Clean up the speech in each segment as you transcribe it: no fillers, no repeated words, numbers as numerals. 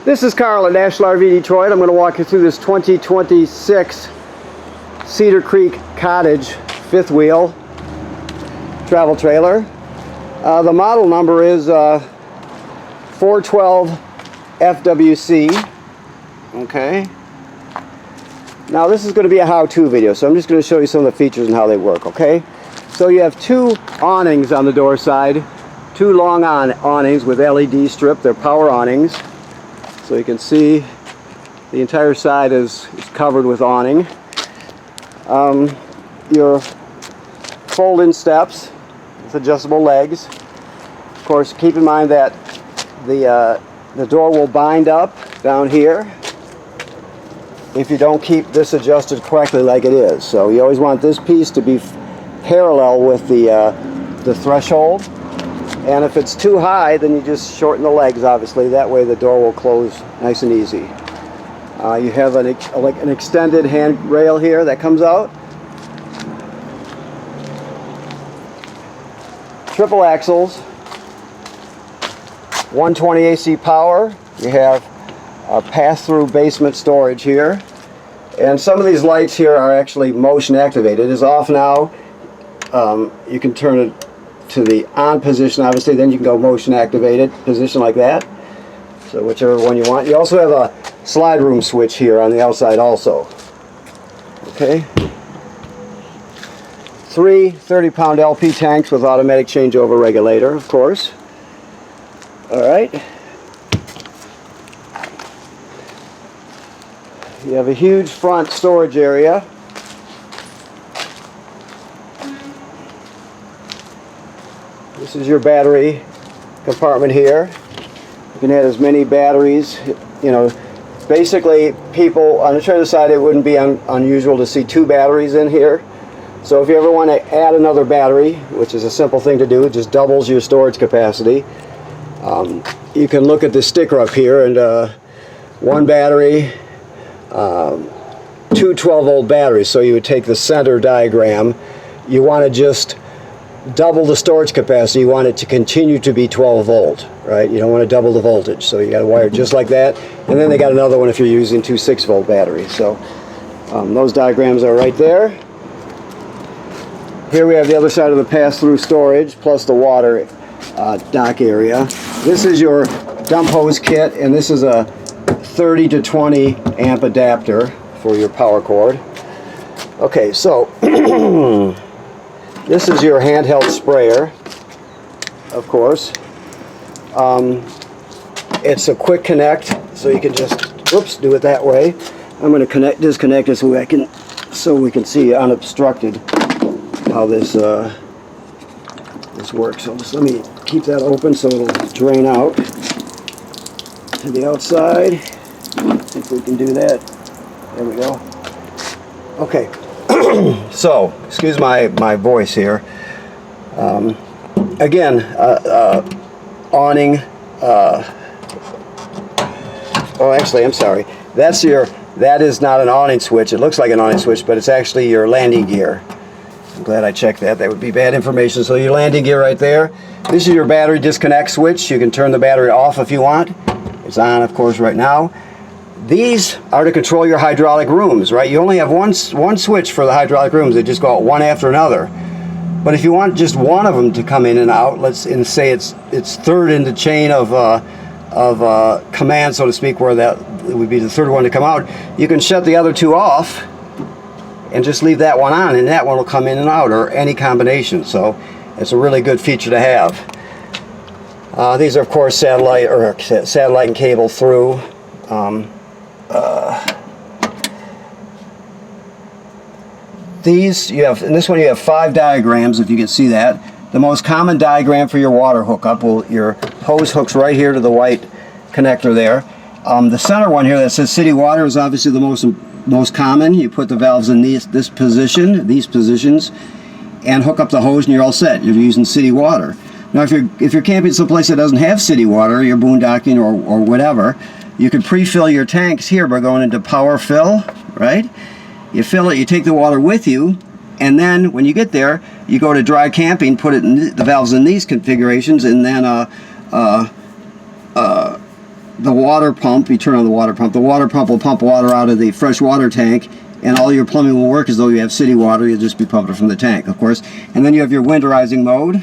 This is Carl at National RV Detroit. I'm going to walk you through this 2026 Cedar Creek Cottage fifth wheel travel trailer. The model number is 412 FWC. Okay. Now this is going to be a how-to video, so I'm just going to show you some of the features and how they work. Okay. So you have two awnings on the door side, two long awnings with LED strip. They're power awnings. So you can see the entire side is covered with awning. Your fold-in steps with adjustable legs. Of course, keep in mind that the door will bind up down here if you don't keep this adjusted correctly like it is. So you always want this piece to be parallel with the threshold. And if it's too high, then you just shorten the legs, obviously. That way the door will close nice and easy. You have an extended handrail here that comes out. Triple axles. 120 AC power. You have a pass-through basement storage here. And some of these lights here are actually motion activated. It's off now. You can turn it to the on position, obviously, then you can go motion activated position like that, so whichever one you want. You also have a slide room switch here on the outside also. Okay, 3 30-pound LP tanks with automatic changeover regulator, of course. Alright, you have a huge front storage area. This is your battery compartment here. You can add as many batteries. You know, basically, people on the trailer side, it wouldn't be unusual to see 2 batteries in here. So if you ever want to add another battery, which is a simple thing to do, it just doubles your storage capacity. You can look at the sticker up here, and 1 battery, 2 12-volt batteries. So you would take the center diagram. You want to just double the storage capacity. You want it to continue to be 12 volt, right? You don't want to double the voltage, so you got to wire it just like that. And then they got another one if you're using 2 6-volt batteries. So those diagrams are right there. Here we have the other side of the pass-through storage plus the water dock area. This is your dump hose kit, and this is a 30 to 20 amp adapter for your power cord. Okay, so this is your handheld sprayer, of course. It's a quick connect, so you can just, do it that way. I'm going to disconnect it so we can see unobstructed how this works. So just let me keep that open so it'll drain out to the outside. If we can do that. There we go. Okay. So, excuse my voice here. Again, awning. Oh, actually, I'm sorry. That is not an awning switch. It looks like an awning switch, but it's actually your landing gear. I'm glad I checked that. That would be bad information. So your landing gear right there. This is your battery disconnect switch. You can turn the battery off if you want. It's on, of course, right now. These are to control your hydraulic rooms, right? You only have one switch for the hydraulic rooms. They just go out one after another. But if you want just one of them to come in and out, say it's third in the chain of command, so to speak, where that would be the third one to come out, you can shut the other 2 off and just leave that one on, and that one will come in and out, or any combination. So it's a really good feature to have. These are, of course, satellite and cable through. These in this one you have 5 diagrams, if you can see that. The most common diagram for your water hookup, your hose hooks right here to the white connector there. The center one here that says city water is obviously the most common. You put the valves in these positions, and hook up the hose, and you're all set. You're using city water. Now, if you're camping someplace that doesn't have city water, you're boondocking or whatever, you can pre-fill your tanks here by going into power fill, right? You fill it, you take the water with you, and then when you get there, you go to dry camping, put it in the valves in these configurations, and then the water pump. You turn on the water pump. The water pump will pump water out of the fresh water tank, and all your plumbing will work as though you have city water. You'll just be pumping from the tank, of course. And then you have your winterizing mode.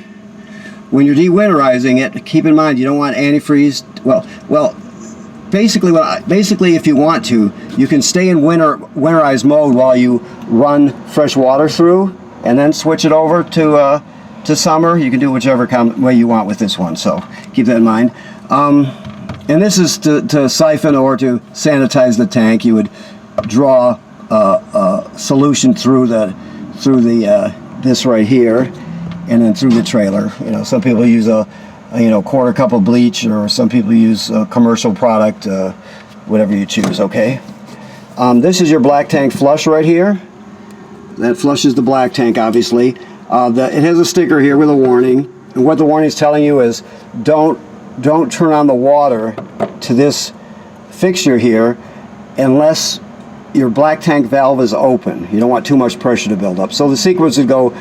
When you're dewinterizing it, keep in mind you don't want antifreeze. Basically, if you want to, you can stay in winterized mode while you run fresh water through, and then switch it over to summer. You can do whichever way you want with this one, so keep that in mind. And this is to siphon or to sanitize the tank. You would draw a solution through this right here, and then through the trailer. You know, some people use a quarter cup of bleach, or some people use a commercial product, whatever you choose. Okay. This is your black tank flush right here. That flushes the black tank, obviously. It has a sticker here with a warning, and what the warning is telling you is don't turn on the water to this fixture here unless your black tank valve is open. You don't want too much pressure to build up. So the sequence would go: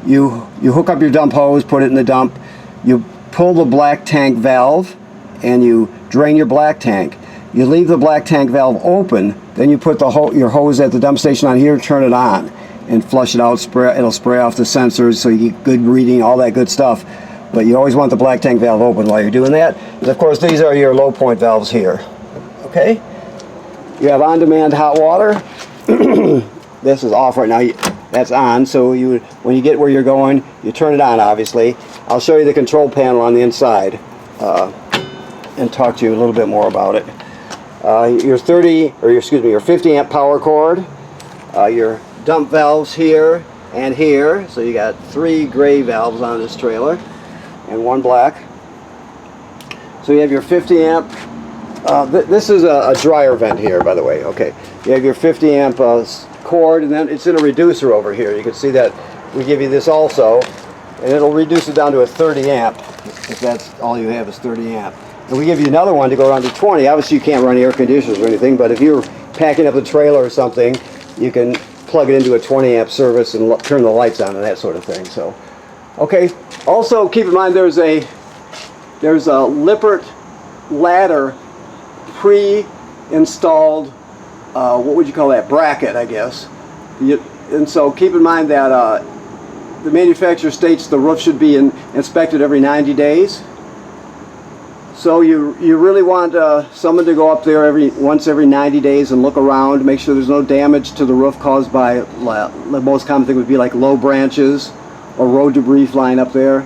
you hook up your dump hose, put it in the dump, you pull the black tank valve, and you drain your black tank. You leave the black tank valve open, then you put your hose at the dump station on here, turn it on, and flush it out. It'll spray off the sensors so you get good reading, all that good stuff. But you always want the black tank valve open while you're doing that. And of course, these are your low point valves here. Okay? You have on-demand hot water. This is off right now. That's on, so when you get where you're going, you turn it on, obviously. I'll show you the control panel on the inside and talk to you a little bit more about it. Your 50 amp power cord, your dump valves here and here. So you got 3 gray valves on this trailer and 1 black. So you have your 50 amp. This is a dryer vent here, by the way. Okay, you have your 50 amp cord, and then it's in a reducer over here. You can see that we give you this also, and it'll reduce it down to a 30 amp if that's all you have is 30 amp. And we give you another one to go around to 20. Obviously you can't run air conditioners or anything, but if you're packing up the trailer or something, you can plug it into a 20 amp service and turn the lights on and that sort of thing. So, okay. Also keep in mind there's a Lippert ladder pre-installed, what would you call that, bracket, I guess. And so keep in mind that the manufacturer states the roof should be inspected every 90 days. So you really want someone to go up there once every 90 days and look around, make sure there's no damage to the roof caused by, the most common thing would be like low branches or road debris flying up there.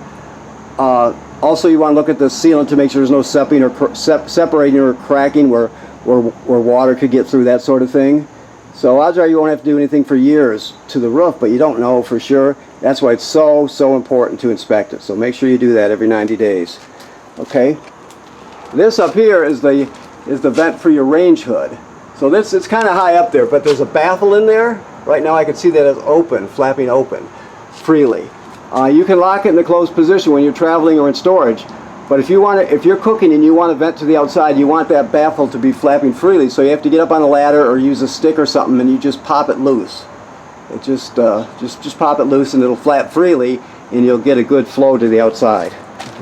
Also, you want to look at the sealant to make sure there's no separating or cracking where water could get through, that sort of thing. So odds are you won't have to do anything for years to the roof, but you don't know for sure. That's why it's so important to inspect it. So make sure you do that every 90 days. Okay. This up here is the vent for your range hood. So it's kind of high up there, but there's a baffle in there. Right now I can see that it's open, flapping open freely. You can lock it in the closed position when you're traveling or in storage. But if you're cooking and you want to vent to the outside, you want that baffle to be flapping freely. So you have to get up on a ladder or use a stick or something, and you just pop it loose. It just pop it loose, and it'll flap freely, and you'll get a good flow to the outside.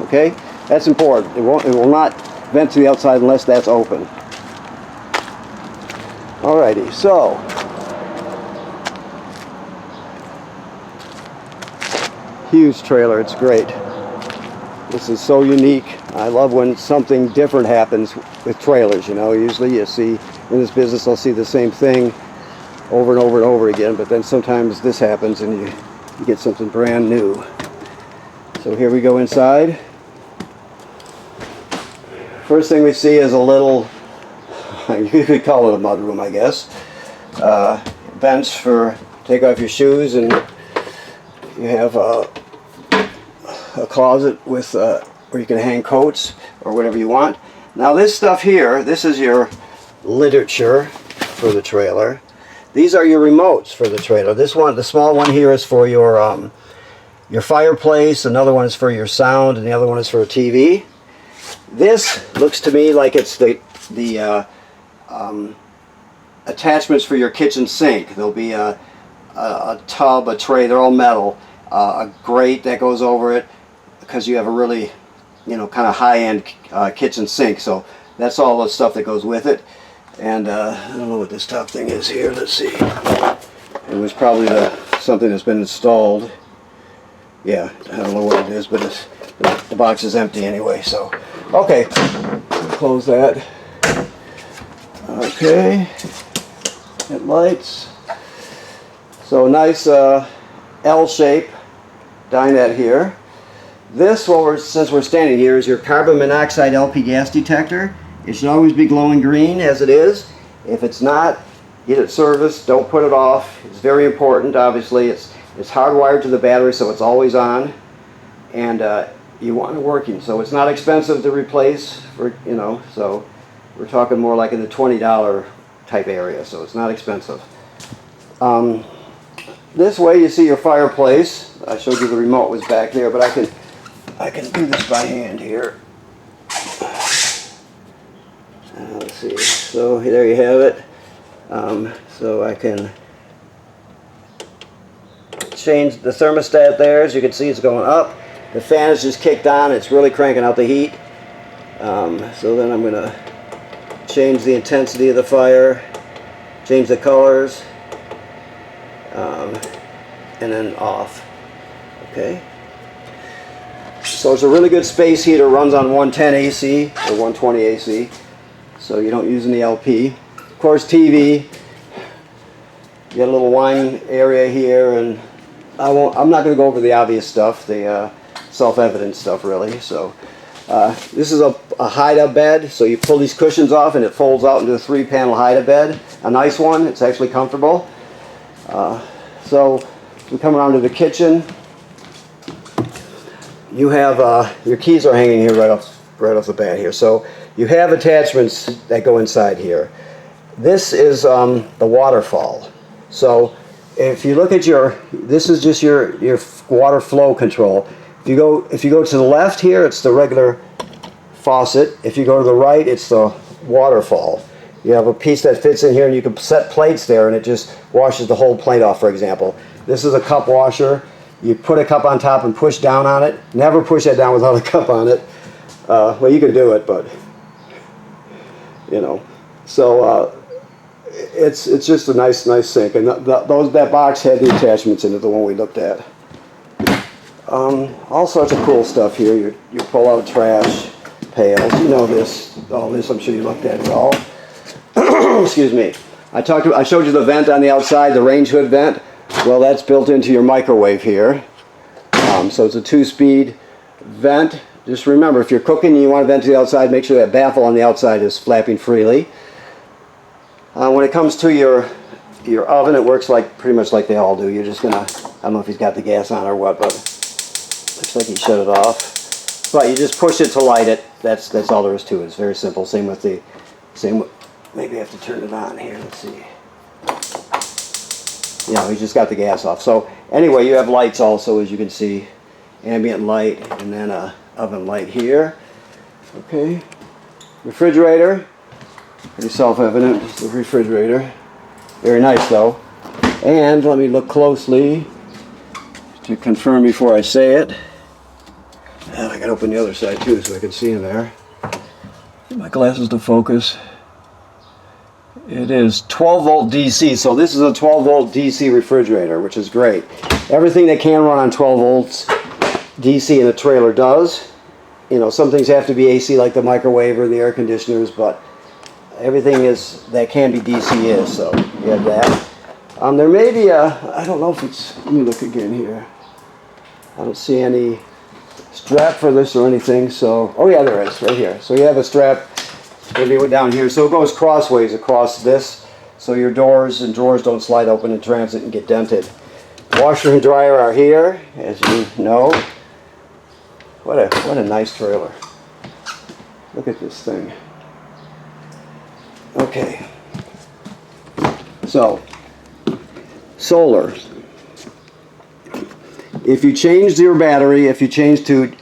Okay, that's important. It will not vent to the outside unless that's open. Alrighty, so huge trailer. It's great. This is so unique. I love when something different happens with trailers. You know, usually you see in this business, I'll see the same thing over and over and over again, but then sometimes this happens and you get something brand new. So here we go inside. First thing we see is a little, you could call it a mudroom, I guess. Bench for take off your shoes, and you have a closet with where you can hang coats or whatever you want. Now this stuff here, this is your literature for the trailer. These are your remotes for the trailer. This one, the small one here, is for your fireplace. Another one is for your sound, and the other one is for a TV. This looks to me like it's the attachments for your kitchen sink. There'll be a tub, a tray. They're all metal. A grate that goes over it because you have a really, kind of high-end kitchen sink. So That's all the stuff that goes with it. And I don't know what this top thing is here. Let's see. It was probably something that's been installed. Yeah, I don't know what it is, but the box is empty anyway. So, okay, close that. Okay, headlights. So nice L shape dinette here. This, since we're standing here, is your carbon monoxide LP gas detector. It should always be glowing green as it is. If it's not, get it serviced. Don't put it off. It's very important. Obviously, it's hardwired to the battery, so it's always on, and you want it working. So it's not expensive to replace. So we're talking more like in the $20 type area. So it's not expensive. This way, you see your fireplace. I showed you the remote was back there, but I can do this by hand here. Let's see. So there you have it. So I can change the thermostat there. As you can see, it's going up. The fan is just kicked on. It's really cranking out the heat. So then I'm going to change the intensity of the fire, change the colors, and then off. Okay. So it's a really good space heater. Runs on 110 AC or 120 AC. So you don't use any LP. Of course, TV. You got a little wine area here, and I'm not going to go over the obvious stuff, the self-evident stuff, really. So this is a hide-up bed. So you pull these cushions off, and it folds out into a 3-panel hide-up bed. A nice one. It's actually comfortable. So we come around to the kitchen. You have your keys are hanging here right off the bat here. So you have attachments that go inside here. This is the waterfall. So if you look at this is just your water flow control. If you go to the left here, it's the regular faucet. If you go to the right, it's the waterfall. You have a piece that fits in here, and you can set plates there, and it just washes the whole plate off, for example. This is a cup washer. You put a cup on top and push down on it. Never push that down without a cup on it. Well, you can do it, but so it's just a nice sink, and that box had the attachments in it, the one we looked at. All sorts of cool stuff here. You pull out trash pails. You know this, all this. I'm sure you looked at it all. Excuse me. I showed you the vent on the outside, the range hood vent. Well, that's built into your microwave here. So it's a 2-speed vent. Just remember, if you're cooking and you want to vent to the outside, make sure that baffle on the outside is flapping freely. When it comes to your oven, it works pretty much like they all do. You're just gonna, I don't know if he's got the gas on or what, but looks like he shut it off. But you just push it to light it. That's all there is to it. It's very simple. Maybe I have to turn it on here. Let's see. Yeah, we just got the gas off. So anyway, you have lights also, as you can see, ambient light, and then a oven light here. Okay, refrigerator, pretty self-evident, just the refrigerator. Very nice though. And let me look closely to confirm before I say it. And I can open the other side too so I can see in there. Get my glasses to focus. It is 12 volt DC, so this is a 12 volt DC refrigerator, which is great. Everything that can run on 12 volts DC in a trailer does. Some things have to be AC, like the microwave or the air conditioners, but everything that can be DC is, so you have that. There may be I don't know if it's, let me look again here. I don't see any strap for this or anything, so, oh yeah, there is, right here. So you have a strap maybe down here, so it goes crossways across this, so your doors and drawers don't slide open in transit and get dented. Washer and dryer are here, as you know. What a nice trailer. Look at this thing. Okay. So, solar. If you change your battery, if you change to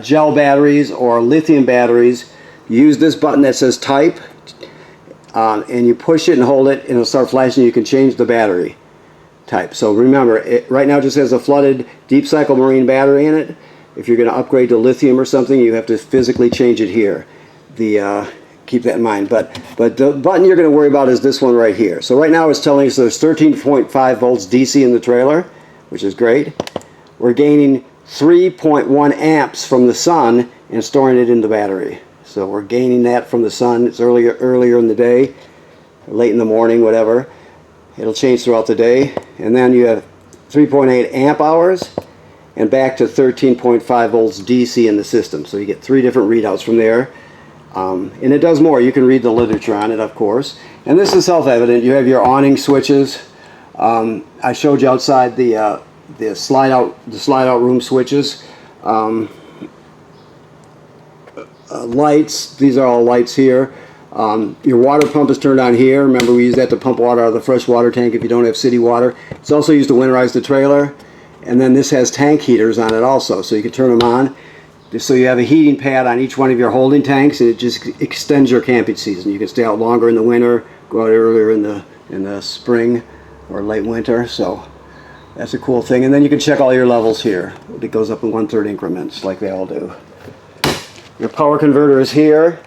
gel batteries or lithium batteries, use this button that says type, and you push it and hold it, and it'll start flashing. You can change the battery type. So remember, it right now just has a flooded deep cycle marine battery in it. If you're going to upgrade to lithium or something, you have to physically change it here. The keep that in mind. But the button you're going to worry about is this one right here. So right now it's telling us there's 13.5 volts DC in the trailer, which is great. We're gaining 3.1 amps from the sun and storing it in the battery. So we're gaining that from the sun. It's earlier in the day, late in the morning, whatever. It'll change throughout the day. And then you have 3.8 amp hours and back to 13.5 volts DC in the system. So you get 3 different readouts from there. And it does more. You can read the literature on it, of course. And this is self-evident. You have your awning switches. I showed you outside the slide out room switches. Lights. These are all lights here. Your water pump is turned on here. Remember, we use that to pump water out of the fresh water tank if you don't have city water. It's also used to winterize the trailer. And then this has tank heaters on it also, so you can turn them on. So you have a heating pad on each one of your holding tanks, and it just extends your camping season. You can stay out longer in the winter, go out earlier in the spring or late winter. So that's a cool thing. And then you can check all your levels here. It goes up in 1/3 increments, like they all do. Your power converter is here.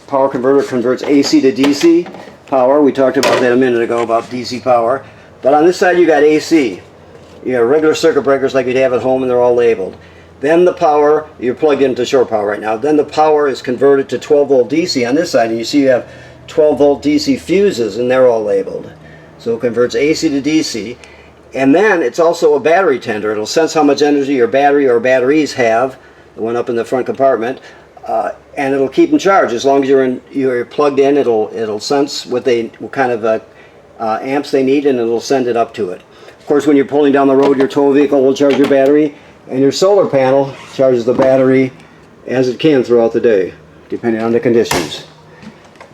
Power converter converts AC to DC power. We talked about that a minute ago, about DC power. But on this side you got AC. You have regular circuit breakers like you'd have at home, and they're all labeled. Then the power, you're plugged into shore power right now, then the power is converted to 12 volt DC on this side, and you see you have 12 volt DC fuses, and they're all labeled. So it converts AC to DC. And then it's also a battery tender. It'll sense how much energy your battery or batteries have, the one up in the front compartment, and it'll keep them charged. As long as you're plugged in, it'll sense what kind of amps they need, and it'll send it up to it. Of course, when you're pulling down the road, your tow vehicle will charge your battery, and your solar panel charges the battery as it can throughout the day, depending on the conditions.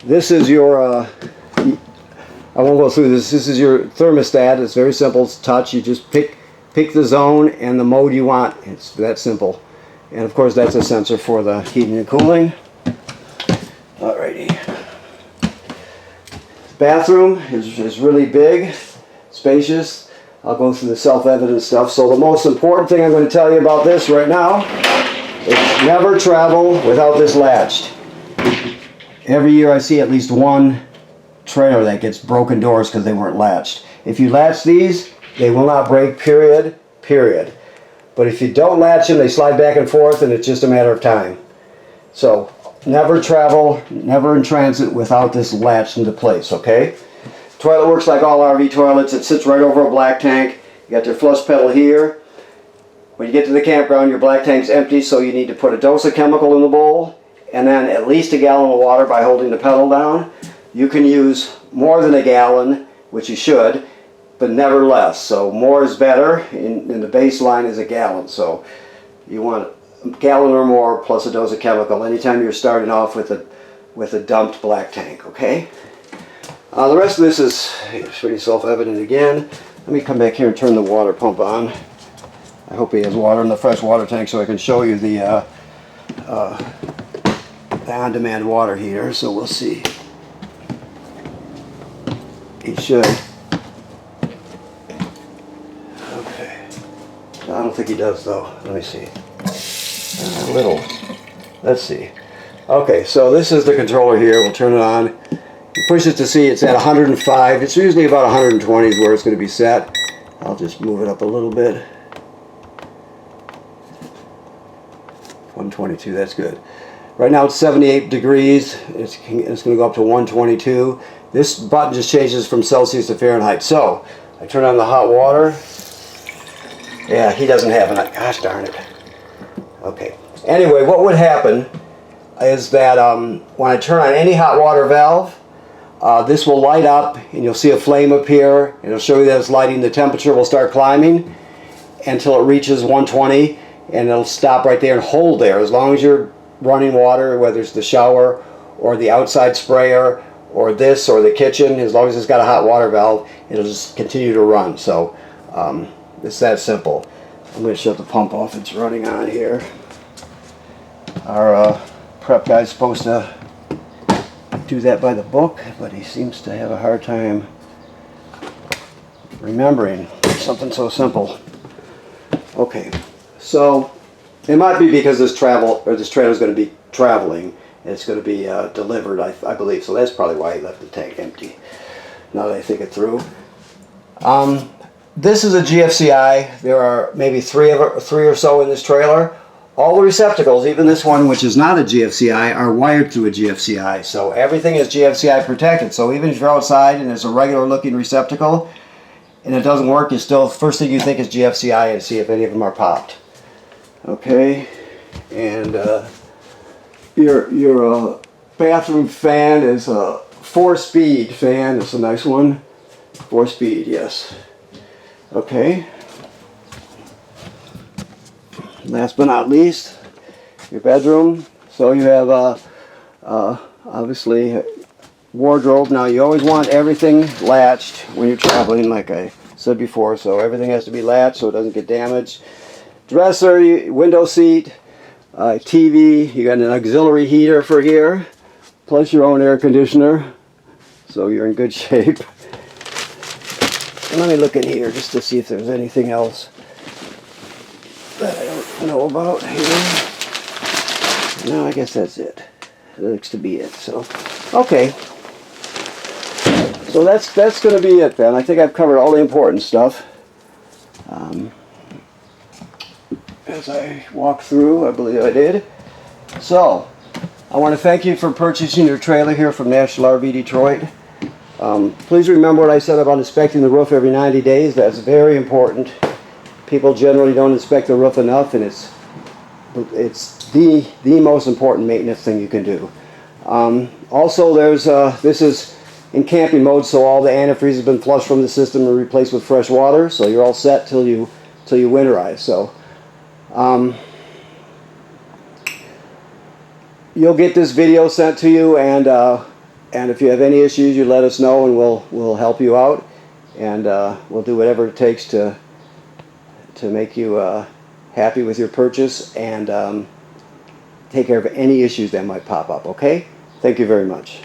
This is your, I won't go through this, this is your thermostat. It's very simple, it's touch. You just pick the zone and the mode you want. It's that simple. And of course that's a sensor for the heating and cooling. Alrighty. Bathroom is really big, spacious. I'll go through the self-evident stuff. So the most important thing I'm going to tell you about this right now is never travel without this latched. Every year I see at least one trailer that gets broken doors because they weren't latched. If you latch these, they will not break, period. But if you don't latch them, they slide back and forth, and it's just a matter of time. So never travel, never in transit without this latched into place, okay? Toilet works like all RV toilets. It sits right over a black tank. You got your flush pedal here. When you get to the campground, your black tank's empty, so you need to put a dose of chemical in the bowl and then at least a gallon of water by holding the pedal down. You can use more than a gallon, which you should, but never less. So more is better, and the baseline is a gallon. So you want a gallon or more plus a dose of chemical anytime you're starting off with a dumped black tank, okay? The rest of this is pretty self-evident again. Let me come back here and turn the water pump on. I hope he has water in the fresh water tank so I can show you the on-demand water heater. So we'll see. He should. Okay. I don't think he does though. Let me see. A little. Let's see. Okay, so this is the controller here. We'll turn it on. You push it to see it's at 105. It's usually about 120 is where it's going to be set. I'll just move it up a little bit. 122, that's good. Right now it's 78 degrees. It's going to go up to 122. This button just changes from Celsius to Fahrenheit. So I turn on the hot water. Yeah, he doesn't have it. Gosh darn it. Okay. Anyway, what would happen is that when I turn on any hot water valve, this will light up and you'll see a flame appear, and it'll show you that it's lighting. The temperature will start climbing until it reaches 120, and it'll stop right there and hold there as long as you're running water, whether it's the shower or the outside sprayer or this or the kitchen. As long as it's got a hot water valve, it'll just continue to run. So it's that simple. I'm going to shut the pump off. It's running on here. Our prep guy's supposed to do that by the book, but he seems to have a hard time remembering something so simple. Okay, so it might be because this trailer is going to be traveling, It's going to be delivered, I believe. So that's probably why he left the tank empty. Now that I think it through. This is a GFCI. There are maybe three or so in this trailer. All the receptacles, even this one, which is not a GFCI, are wired through a GFCI. So everything is GFCI protected. So even if you're outside and it's a regular looking receptacle and it doesn't work, you still, first thing you think is GFCI and see if any of them are popped. Okay, and your bathroom fan is a 4-speed fan. It's a nice one. 4-speed, yes. Okay. Last but not least, your bedroom. So you have obviously wardrobe. Now you always want everything latched when you're traveling, like I said before. So everything has to be latched so it doesn't get damaged. Dresser, window seat, TV. You got an auxiliary heater for here, plus your own air conditioner. So you're in good shape. And let me look in here just to see if there's anything else that I don't know about here. No, I guess that's it. It looks to be it. So, okay. So that's going to be it then. I think I've covered all the important stuff. As I walk through, I believe I did. So, I want to thank you for purchasing your trailer here from National RV Detroit. Please remember what I said about inspecting the roof every 90 days. That's very important. People generally don't inspect the roof enough, and it's the most important maintenance thing you can do. Also, this is in camping mode, so all the antifreeze has been flushed from the system and replaced with fresh water. So you're all set till you winterize. So you'll get this video sent to you, and if you have any issues, you let us know, and we'll help you out, and we'll do whatever it takes to make you happy with your purchase and take care of any issues that might pop up. Okay? Thank you very much.